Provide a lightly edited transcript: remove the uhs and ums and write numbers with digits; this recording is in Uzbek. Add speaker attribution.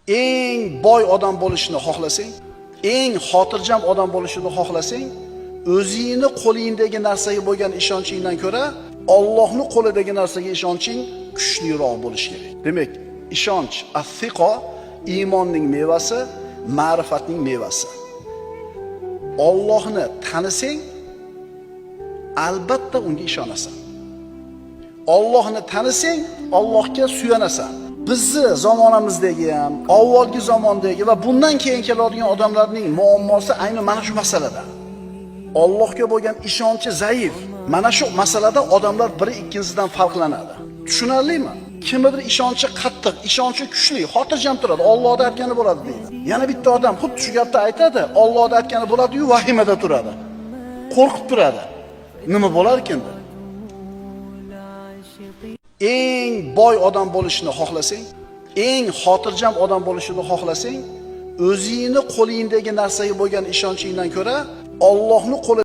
Speaker 1: eng boy odam bo'lishni xohlasang, eng xotirjam odam bo'lishni xohlasang, o'zingni qo'lingdagi narsaga bo'lgan ishonchingdan ko'ra Allohning qo'lidagi narsaga ishonching kuchliroq bo'lishi kerak. Demak, ishonch, as-siqo iymonning mevasi, ma'rifatning mevasi. Allohni tanisang, albatta unga ishonasan. Allohni tanisang, Allohga suyanasan. Bizni zamonamizdagi ham, avvalgi zamondagi va bundan keyin keladigan odamlarning muammosi ayni mana shu masalada. Allohga bo'lgan ishonchi zaif. Mana shu masalada odamlar biri ikkinchisidan farqlanadi. Tushunarlimi? Kimdir ishonchi qattiq, ishonchi kuchli, xotirjam turadi, Allohda aytgani bo'ladi deydi. Yana bitta odam xuddi shu gapni aytadi, Allohda aytgani bo'ladi-yu, vahimada turadi. Qo'rqib turadi. Nima bo'lar ekan? Eng boy odam bo'lishni xohlasang, eng xotirjam odam bo'lishni xohlasang, o'zingni qo'lingdagi narsaga bo'lgan ishonchingdan ko'ra Allohning qo'li